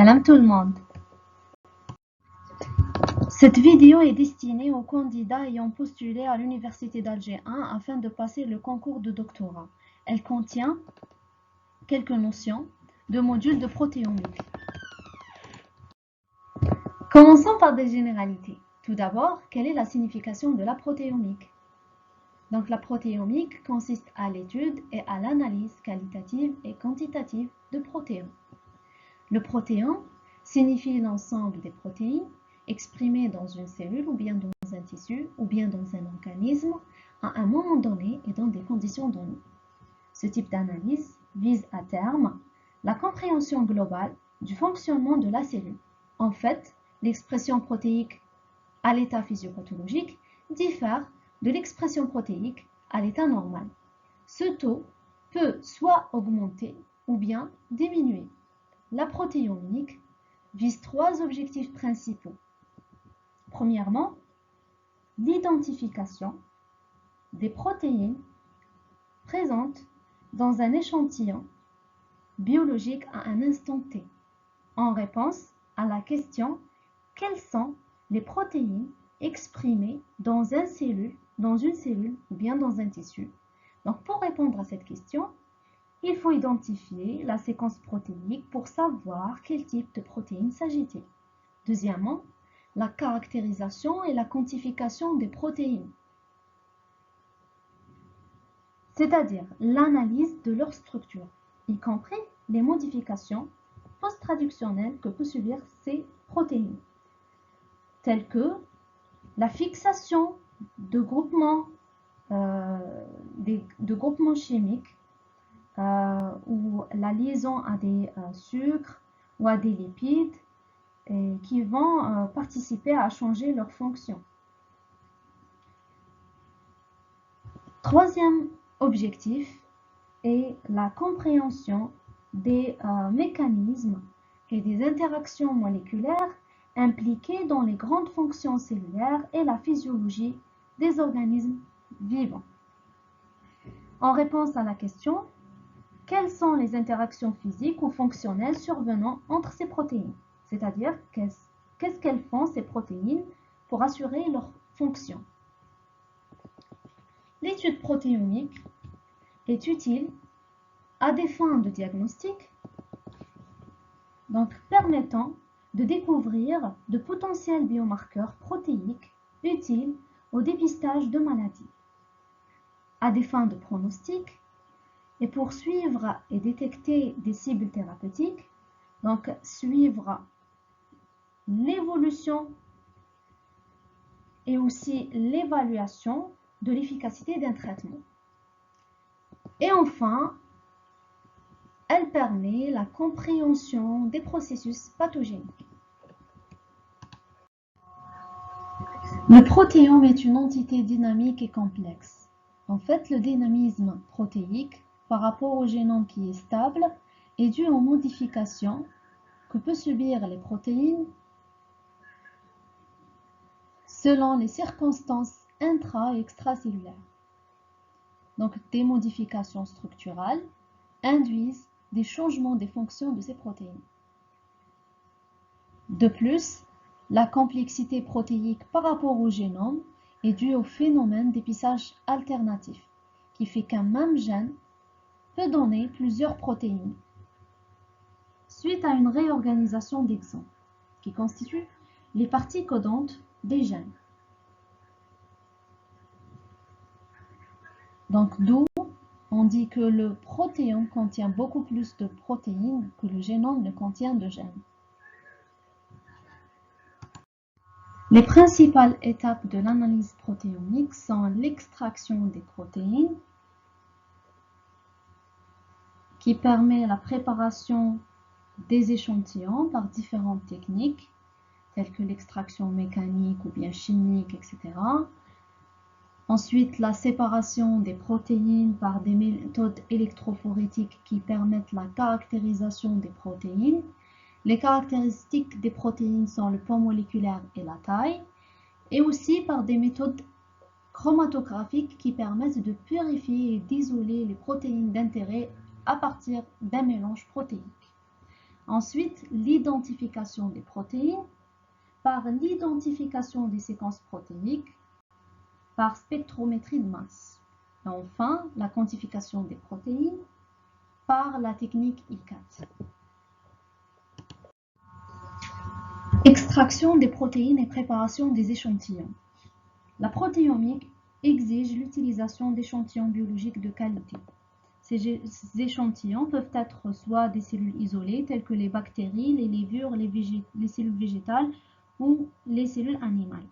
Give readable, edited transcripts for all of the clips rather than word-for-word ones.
Salam tout le monde. Cette vidéo est destinée aux candidats ayant postulé à l'Université d'Alger 1 afin de passer le concours de doctorat. Elle contient quelques notions de modules de protéomique. Commençons par des généralités. Tout d'abord, quelle est la signification de la protéomique? Donc la protéomique consiste à l'étude et à l'analyse qualitative et quantitative de protéines. Le protéome signifie l'ensemble des protéines exprimées dans une cellule ou bien dans un tissu ou bien dans un organisme à un moment donné et dans des conditions données. Ce type d'analyse vise à terme la compréhension globale du fonctionnement de la cellule. En fait, l'expression protéique à l'état physiopathologique diffère de l'expression protéique à l'état normal. Ce taux peut soit augmenter ou bien diminuer. La protéomique vise trois objectifs principaux. Premièrement, l'identification des protéines présentes dans un échantillon biologique à un instant T, en réponse à la question « Quelles sont les protéines exprimées dans une cellule ou bien dans un tissu ?» Donc, pour répondre à cette question, il faut identifier la séquence protéique pour savoir quel type de protéines s'agit-il. Deuxièmement, la caractérisation et la quantification des protéines, c'est-à-dire l'analyse de leur structure, y compris les modifications post-traductionnelles que peuvent subir ces protéines, telles que la fixation de groupements chimiques ou la liaison à des sucres ou à des lipides qui vont participer à changer leur fonction. Troisième objectif est la compréhension des mécanismes et des interactions moléculaires impliquées dans les grandes fonctions cellulaires et la physiologie des organismes vivants. En réponse à la question, quelles sont les interactions physiques ou fonctionnelles survenant entre ces protéines? C'est-à-dire, qu'est-ce qu'elles font ces protéines pour assurer leur fonction? L'étude protéomique est utile à des fins de diagnostic, donc permettant de découvrir de potentiels biomarqueurs protéiques utiles au dépistage de maladies, à des fins de pronostic et pour suivre et détecter des cibles thérapeutiques, donc suivre l'évolution et aussi l'évaluation de l'efficacité d'un traitement. Et enfin, elle permet la compréhension des processus pathogéniques. Le protéome est une entité dynamique et complexe. En fait, le dynamisme protéique par rapport au génome qui est stable est dû aux modifications que peuvent subir les protéines selon les circonstances intra- et extracellulaires. Donc, des modifications structurales induisent des changements des fonctions de ces protéines. De plus, la complexité protéique par rapport au génome est due au phénomène d'épissage alternatif, qui fait qu'un même gène peut donner plusieurs protéines suite à une réorganisation d'exons, qui constituent les parties codantes des gènes. Donc, d'où on dit que le protéome contient beaucoup plus de protéines que le génome ne contient de gènes. Les principales étapes de l'analyse protéomique sont l'extraction des protéines, qui permet la préparation des échantillons par différentes techniques, telles que l'extraction mécanique ou bien chimique, etc. Ensuite, la séparation des protéines par des méthodes électrophorétiques qui permettent la caractérisation des protéines. Les caractéristiques des protéines sont le poids moléculaire et la taille, et aussi par des méthodes chromatographiques qui permettent de purifier et d'isoler les protéines d'intérêt à partir d'un mélange protéique. Ensuite, l'identification des protéines par l'identification des séquences protéiniques par spectrométrie de masse. Et enfin, la quantification des protéines par la technique ICAT. Extraction des protéines et préparation des échantillons. La protéomique exige l'utilisation d'échantillons biologiques de qualité. Ces échantillons peuvent être soit des cellules isolées telles que les bactéries, les levures, les cellules végétales ou les cellules animales,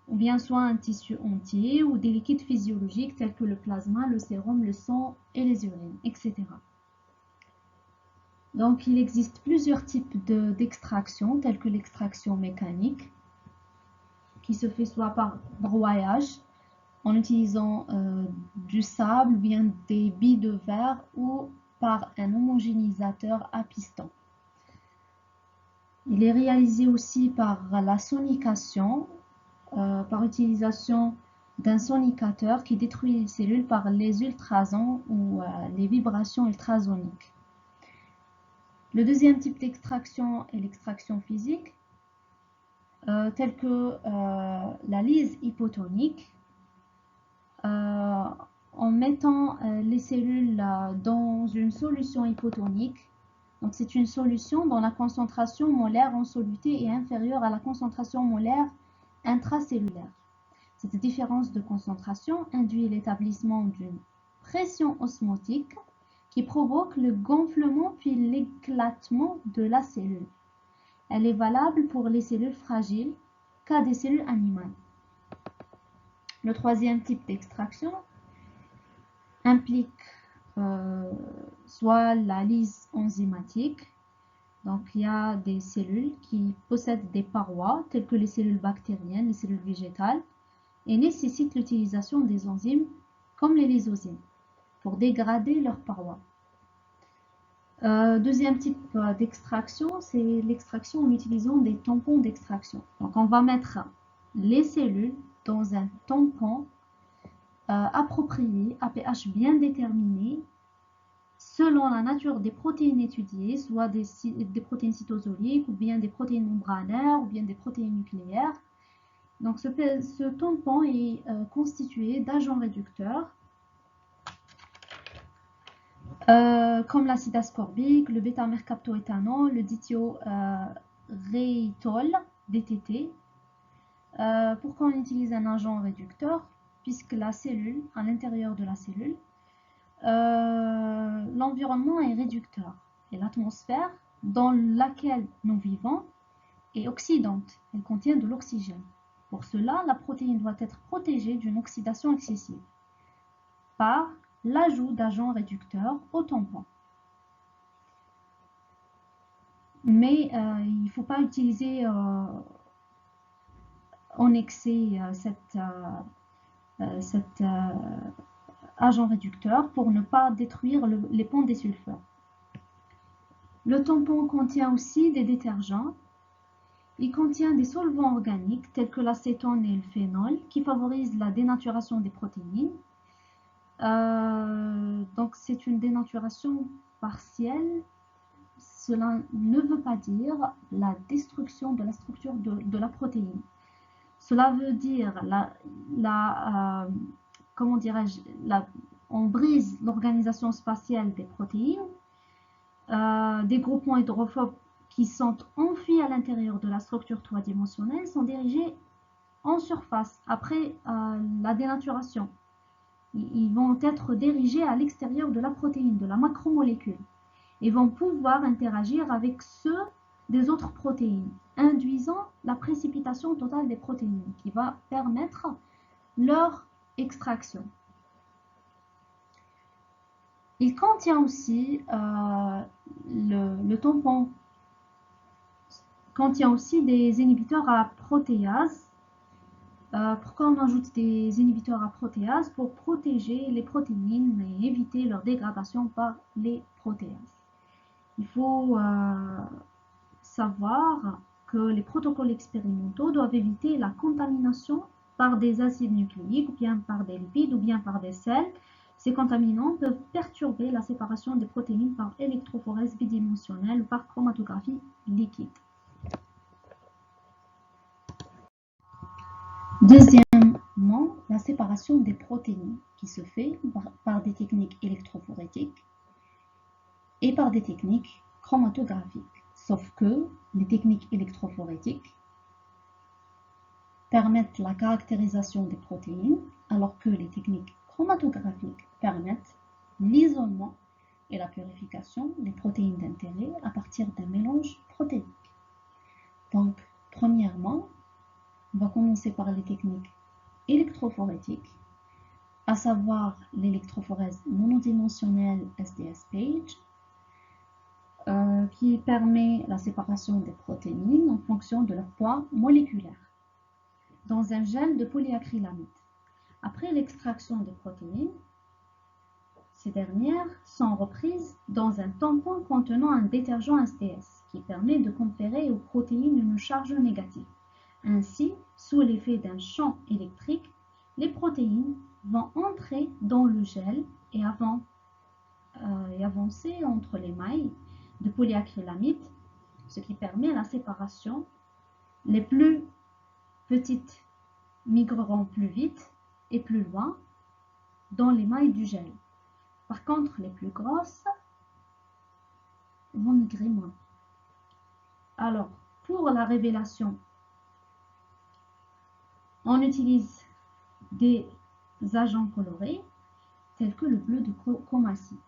ou bien soit un tissu entier ou des liquides physiologiques tels que le plasma, le sérum, le sang et les urines, etc. Donc, il existe plusieurs types d'extraction, telles que l'extraction mécanique, qui se fait soit par broyage, en utilisant du sable ou bien des billes de verre, ou par un homogénéisateur à piston. Il est réalisé aussi par la sonication, par utilisation d'un sonicateur qui détruit les cellules par les ultrasons ou les vibrations ultrasoniques. Le deuxième type d'extraction est l'extraction physique, telle que la lyse hypotonique, en mettant les cellules dans une solution hypotonique. Donc c'est une solution dont la concentration molaire en soluté est inférieure à la concentration molaire intracellulaire. Cette différence de concentration induit l'établissement d'une pression osmotique qui provoque le gonflement puis l'éclatement de la cellule. Elle est valable pour les cellules fragiles qu'à des cellules animales. Le troisième type d'extraction implique soit la lyse enzymatique. Donc il y a des cellules qui possèdent des parois telles que les cellules bactériennes, les cellules végétales, et nécessitent l'utilisation des enzymes comme les lysosymes pour dégrader leurs parois. Deuxième type d'extraction, c'est l'extraction en utilisant des tampons d'extraction. Donc on va mettre les cellules dans un tampon approprié, à pH bien déterminé, selon la nature des protéines étudiées, soit des protéines cytosoliques, ou bien des protéines membranaires, ou bien des protéines nucléaires. Donc ce tampon est constitué d'agents réducteurs, comme l'acide ascorbique, le bêta-mercaptoéthanol, le dithioréitol, DTT. Pourquoi on utilise un agent réducteur? Puisque la cellule, à l'intérieur de la cellule, l'environnement est réducteur. Et l'atmosphère dans laquelle nous vivons est oxydante. Elle contient de l'oxygène. Pour cela, la protéine doit être protégée d'une oxydation excessive par l'ajout d'agents réducteurs au tampon. Mais il ne faut pas utiliser en excès cet agent réducteur pour ne pas détruire les ponts des sulfures. Le tampon contient aussi des détergents. Il contient des solvants organiques tels que l'acétone et le phénol qui favorisent la dénaturation des protéines. Donc c'est une dénaturation partielle. Cela ne veut pas dire la destruction de la structure de la protéine. Cela veut dire comment dirais-je, on brise l'organisation spatiale des protéines. Des groupements hydrophobes qui sont enfuis à l'intérieur de la structure trois-dimensionnelle sont dirigés en surface après la dénaturation. Ils vont être dirigés à l'extérieur de la protéine, de la macromolécule, et vont pouvoir interagir avec ceux des autres protéines, induisant la précipitation totale des protéines qui va permettre leur extraction. Il contient aussi, le tampon contient aussi des inhibiteurs à protéase. Pourquoi on ajoute des inhibiteurs à protéase? Pour protéger les protéines et éviter leur dégradation par les protéases. Il faut savoir que les protocoles expérimentaux doivent éviter la contamination par des acides nucléiques, ou bien par des lipides, ou bien par des sels, Ces contaminants peuvent perturber la séparation des protéines par électrophorèse bidimensionnelle ou par chromatographie liquide. Deuxièmement, la séparation des protéines qui se fait par des techniques électrophorétiques et par des techniques chromatographiques. Sauf que les techniques électrophorétiques permettent la caractérisation des protéines, alors que les techniques chromatographiques permettent l'isolement et la purification des protéines d'intérêt à partir d'un mélange protéique. Donc, premièrement, on va commencer par les techniques électrophorétiques, à savoir l'électrophorèse monodimensionnelle SDS-PAGE, qui permet la séparation des protéines en fonction de leur poids moléculaire dans un gel de polyacrylamide. Après l'extraction des protéines, ces dernières sont reprises dans un tampon contenant un détergent SDS qui permet de conférer aux protéines une charge négative. Ainsi, sous l'effet d'un champ électrique, les protéines vont entrer dans le gel et avancer entre les mailles de polyacrylamide, ce qui permet la séparation. Les plus petites migreront plus vite et plus loin dans les mailles du gel. Par contre, les plus grosses vont migrer moins. Alors, pour la révélation, on utilise des agents colorés tels que le bleu de chromatie.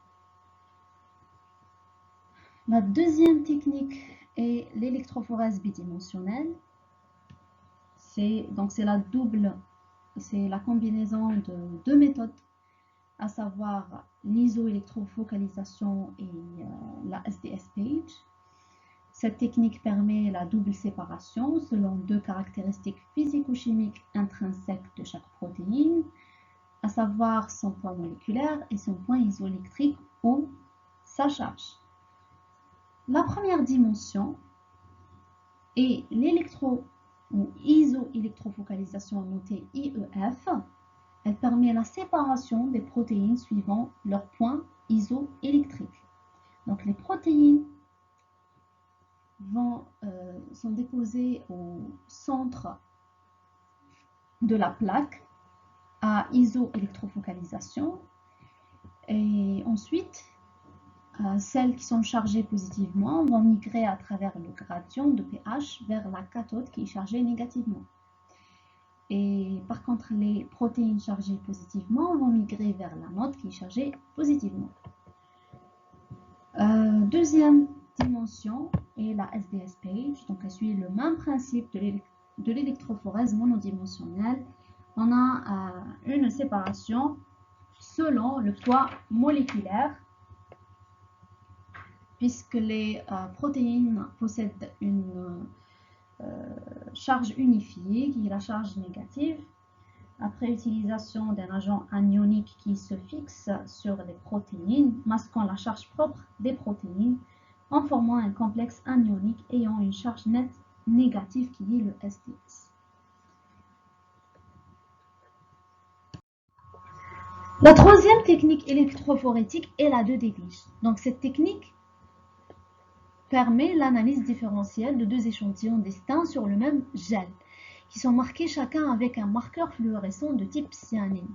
La deuxième technique est l'électrophorèse bidimensionnelle. C'est la combinaison de deux méthodes, à savoir l'iso-électrofocalisation et la SDS-PAGE. Cette technique permet la double séparation selon deux caractéristiques physico-chimiques intrinsèques de chaque protéine, à savoir son poids moléculaire et son point isoélectrique ou sa charge. La première dimension est l'électro- ou iso-électrofocalisation notée IEF. Elle permet la séparation des protéines suivant leur point isoélectrique. Donc les protéines sont déposées au centre de la plaque à iso-électrofocalisation et ensuite celles qui sont chargées positivement vont migrer à travers le gradient de pH vers la cathode qui est chargée négativement. Et par contre, les protéines chargées positivement vont migrer vers l'anode qui est chargée positivement. Deuxième dimension est la SDS-PAGE. Donc, elle suit le même principe de l'électrophorèse monodimensionnelle. On a une séparation selon le poids moléculaire, puisque les protéines possèdent une charge unifiée, qui est la charge négative. Après utilisation d'un agent anionique qui se fixe sur les protéines, masquant la charge propre des protéines, en formant un complexe anionique ayant une charge nette négative qui est le SDS. La troisième technique électrophorétique est la de Debye. Donc cette technique permet l'analyse différentielle de deux échantillons distincts sur le même gel, qui sont marqués chacun avec un marqueur fluorescent de type cyanine.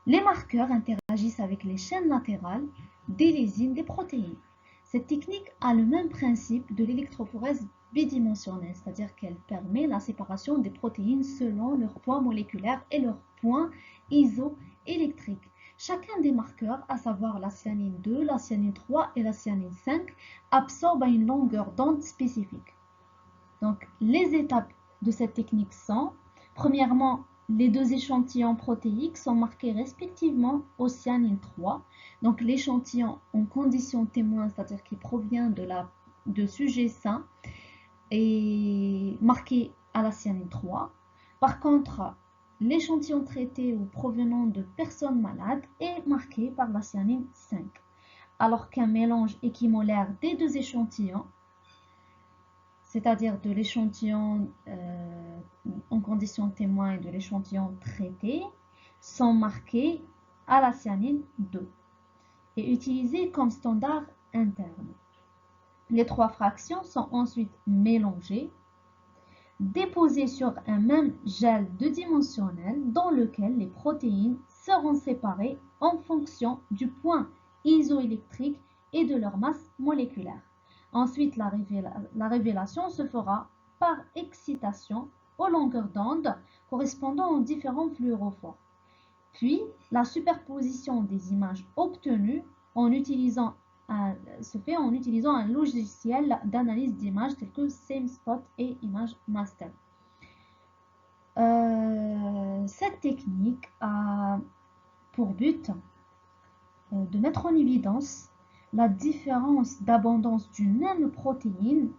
Les marqueurs interagissent avec les chaînes latérales des lysines des protéines. Cette technique a le même principe de l'électrophorèse bidimensionnelle, c'est-à-dire qu'elle permet la séparation des protéines selon leur poids moléculaire et leur point isoélectrique. Chacun des marqueurs, à savoir la cyanine 2, la cyanine 3 et la cyanine 5, absorbe à une longueur d'onde spécifique. Donc, les étapes de cette technique sont, premièrement, les deux échantillons protéiques sont marqués respectivement au cyanine 3. Donc, l'échantillon en condition témoin, c'est-à-dire qui provient de sujets sains, est marqué à la cyanine 3. Par contre, l'échantillon traité ou provenant de personnes malades est marqué par la cyanine 5. Alors qu'un mélange équimolaire des deux échantillons, c'est-à-dire de l'échantillon en condition témoin et de l'échantillon traité, sont marqués à la cyanine 2 et utilisée comme standard interne. Les 3 fractions sont ensuite mélangées, déposées sur un même gel 2-dimensionnel dans lequel les protéines seront séparées en fonction du point isoélectrique et de leur masse moléculaire. Ensuite, la révélation se fera par excitation aux longueurs d'onde correspondant aux différents fluorophores. Puis, la superposition des images obtenues se fait en utilisant un logiciel d'analyse d'images tel que SameSpot et ImageMaster. Cette technique a pour but de mettre en évidence la différence d'abondance d'une même protéine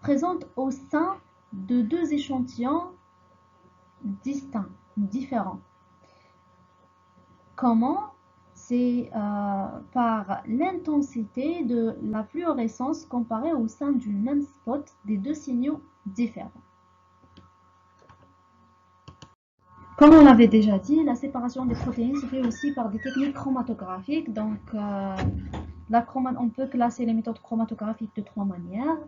présente au sein de 2 échantillons distincts ou différents. Comment? C'est par l'intensité de la fluorescence comparée au sein du même spot des 2 signaux différents. Comme on l'avait déjà dit, la séparation des protéines se fait aussi par des techniques chromatographiques. Donc, on peut classer les méthodes chromatographiques de 3 manières.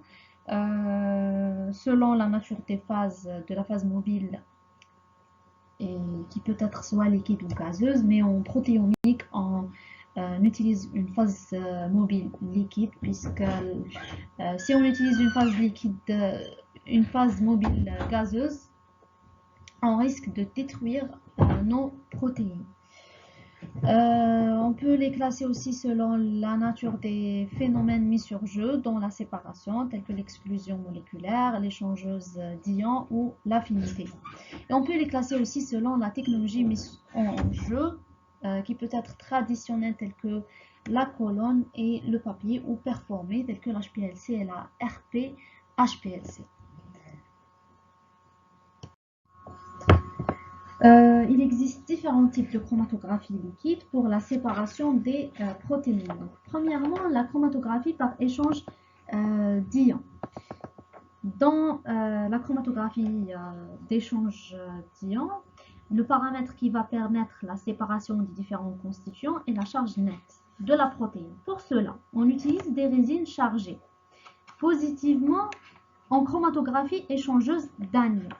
Selon la nature de la phase mobile, et qui peut être soit liquide ou gazeuse, mais en protéomique, on utilise une phase mobile liquide, puisque si on utilise une phase mobile gazeuse, on risque de détruire nos protéines. On peut les classer aussi selon la nature des phénomènes mis sur jeu dans la séparation, tels que l'exclusion moléculaire, l'échangeuse d'ions ou l'affinité. Et on peut les classer aussi selon la technologie mise en jeu, qui peut être traditionnelle, telle que la colonne et le papier, ou performée, telle que l'HPLC et la RP-HPLC. Il existe différents types de chromatographie liquide pour la séparation des protéines. Donc, premièrement, la chromatographie par échange d'ions. Dans la chromatographie d'échange d'ions, le paramètre qui va permettre la séparation des différents constituants est la charge nette de la protéine. Pour cela, on utilise des résines chargées positivement en chromatographie échangeuse d'anions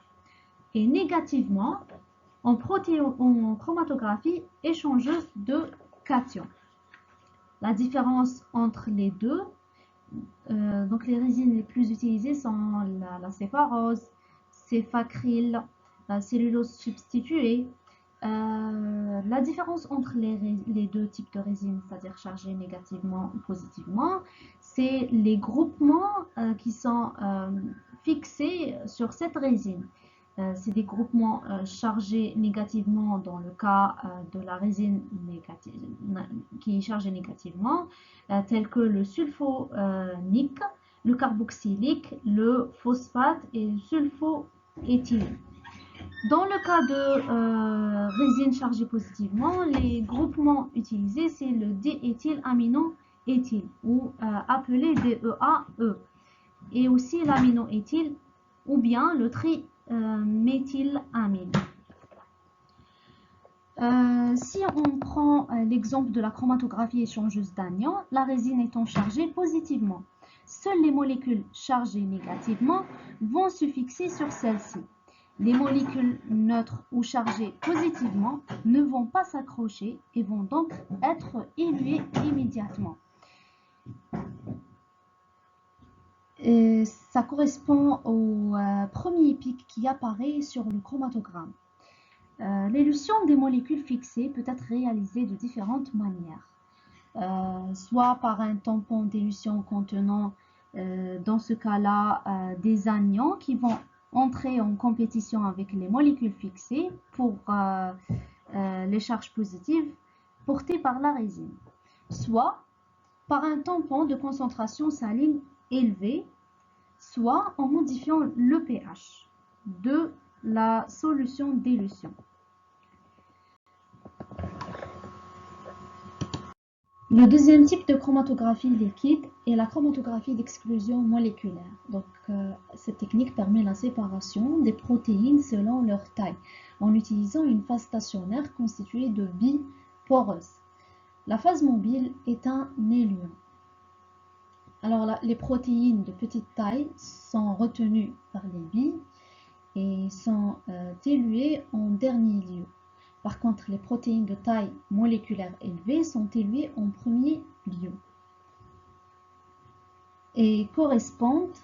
et négativement en chromatographie échangeuse de cations. La différence entre les deux, donc les résines les plus utilisées sont la cépharose, céphacryl, la cellulose substituée. La différence entre les 2 types de résines, c'est-à-dire chargées négativement ou positivement, c'est les groupements qui sont fixés sur cette résine. C'est des groupements chargés négativement dans le cas de la résine qui est chargée négativement, tels que le sulfonique, le carboxylique, le phosphate et le sulfoéthylène. Dans le cas de résine chargée positivement, les groupements utilisés, c'est le diéthylaminoéthyle, ou appelé DEAE, et aussi l'aminoéthyle, ou bien le méthylamine. Si on prend l'exemple de la chromatographie échangeuse d'anions, la résine étant chargée positivement, seules les molécules chargées négativement vont se fixer sur celle-ci. Les molécules neutres ou chargées positivement ne vont pas s'accrocher et vont donc être éluées immédiatement. Et ça correspond au premier pic qui apparaît sur le chromatogramme. L'élution des molécules fixées peut être réalisée de différentes manières, soit par un tampon d'élution contenant, dans ce cas-là, des anions qui vont entrer en compétition avec les molécules fixées pour les charges positives portées par la résine, soit par un tampon de concentration saline élevée, soit en modifiant le pH de la solution d'élution. Le deuxième type de chromatographie liquide est la chromatographie d'exclusion moléculaire. Donc, cette technique permet la séparation des protéines selon leur taille, en utilisant une phase stationnaire constituée de poreuse. La phase mobile est un éluent. Alors les protéines de petite taille sont retenues par les billes et sont éluées en dernier lieu. Par contre, les protéines de taille moléculaire élevée sont éluées en premier lieu et correspondent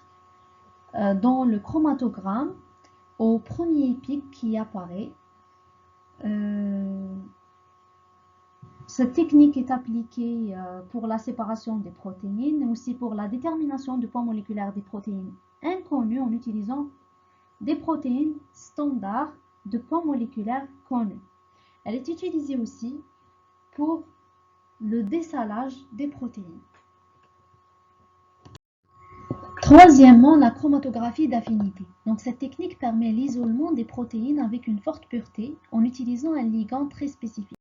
dans le chromatogramme au premier pic qui apparaît. Cette technique est appliquée pour la séparation des protéines, mais aussi pour la détermination du poids moléculaire des protéines inconnues en utilisant des protéines standards de poids moléculaire connus. Elle est utilisée aussi pour le dessalage des protéines. Troisièmement, la chromatographie d'affinité. Donc cette technique permet l'isolement des protéines avec une forte pureté en utilisant un ligand très spécifique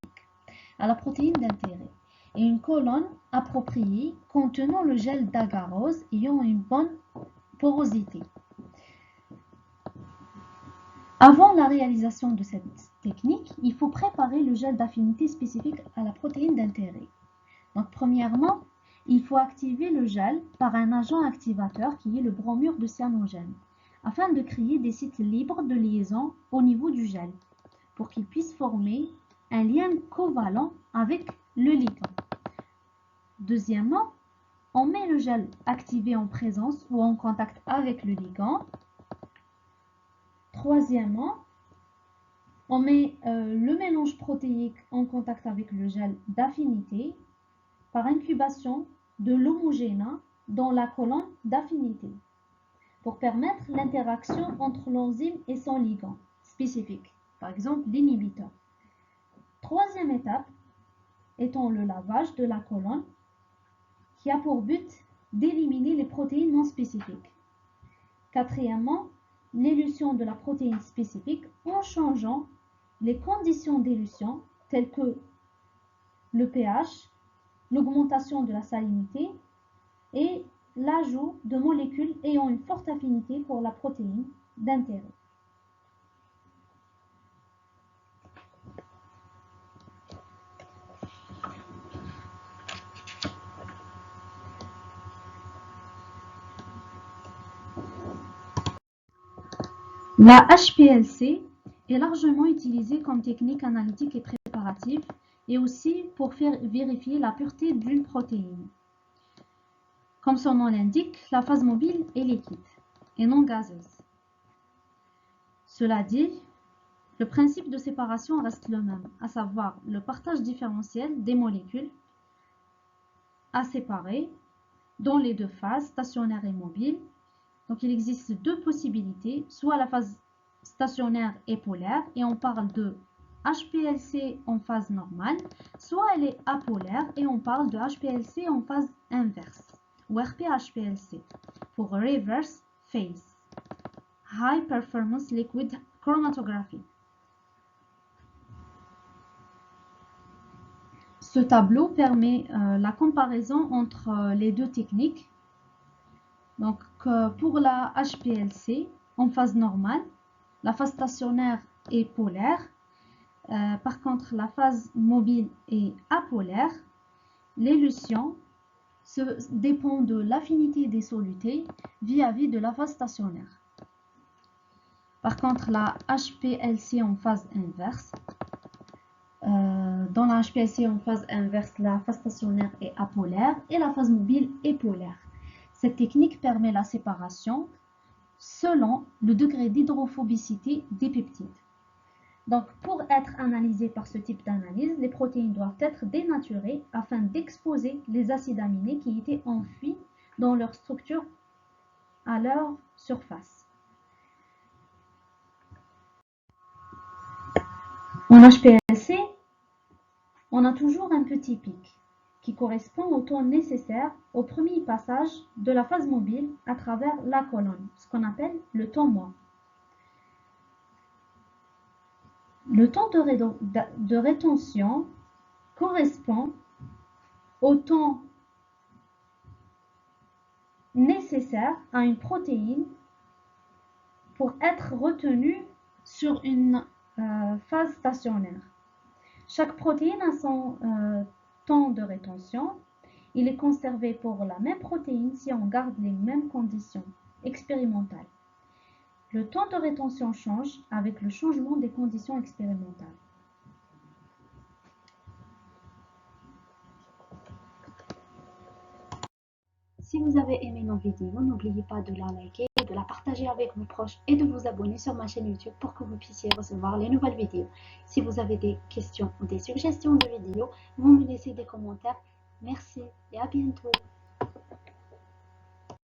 à la protéine d'intérêt et une colonne appropriée contenant le gel d'agarose ayant une bonne porosité. Avant la réalisation de cette technique, il faut préparer le gel d'affinité spécifique à la protéine d'intérêt. Donc premièrement, il faut activer le gel par un agent activateur qui est le bromure de cyanogène afin de créer des sites libres de liaison au niveau du gel pour qu'il puisse former un lien covalent avec le ligand. Deuxièmement, on met le gel activé en présence ou en contact avec le ligand. Troisièmement, on met le mélange protéique en contact avec le gel d'affinité par incubation de l'homogène dans la colonne d'affinité pour permettre l'interaction entre l'enzyme et son ligand spécifique, par exemple l'inhibiteur. Troisième étape étant le lavage de la colonne qui a pour but d'éliminer les protéines non spécifiques. Quatrièmement, l'élution de la protéine spécifique en changeant les conditions d'élution telles que le pH, l'augmentation de la salinité et l'ajout de molécules ayant une forte affinité pour la protéine d'intérêt. La HPLC est largement utilisée comme technique analytique et préparative et aussi pour faire vérifier la pureté d'une protéine. Comme son nom l'indique, la phase mobile est liquide et non gazeuse. Cela dit, le principe de séparation reste le même, à savoir le partage différentiel des molécules à séparer dans les deux phases, stationnaire et mobile. Donc il existe deux possibilités, soit la phase stationnaire et polaire, et on parle de HPLC en phase normale, soit elle est apolaire et on parle de HPLC en phase inverse, ou RP-HPLC, pour Reverse Phase, High Performance Liquid Chromatography. Ce tableau permet la comparaison entre les deux techniques. Donc, pour la HPLC en phase normale, la phase stationnaire est polaire. Par contre, la phase mobile est apolaire. L'élution dépend de l'affinité des solutés vis-à-vis de la phase stationnaire. Par contre, la HPLC en phase inverse, dans la HPLC en phase inverse, la phase stationnaire est apolaire et la phase mobile est polaire. Cette technique permet la séparation selon le degré d'hydrophobicité des peptides. Donc, pour être analysées par ce type d'analyse, les protéines doivent être dénaturées afin d'exposer les acides aminés qui étaient enfuis dans leur structure à leur surface. En HPLC, on a toujours un petit pic qui correspond au temps nécessaire au premier passage de la phase mobile à travers la colonne, ce qu'on appelle le temps mort. Le temps de rétention correspond au temps nécessaire à une protéine pour être retenue sur une phase stationnaire. Chaque protéine a son temps de rétention. Il est conservé pour la même protéine si on garde les mêmes conditions expérimentales. Le temps de rétention change avec le changement des conditions expérimentales. Si vous avez aimé nos vidéos, n'oubliez pas de la liker, de la partager avec vos proches et de vous abonner sur ma chaîne YouTube pour que vous puissiez recevoir les nouvelles vidéos. Si vous avez des questions ou des suggestions de vidéos, vous me laissez des commentaires. Merci et à bientôt.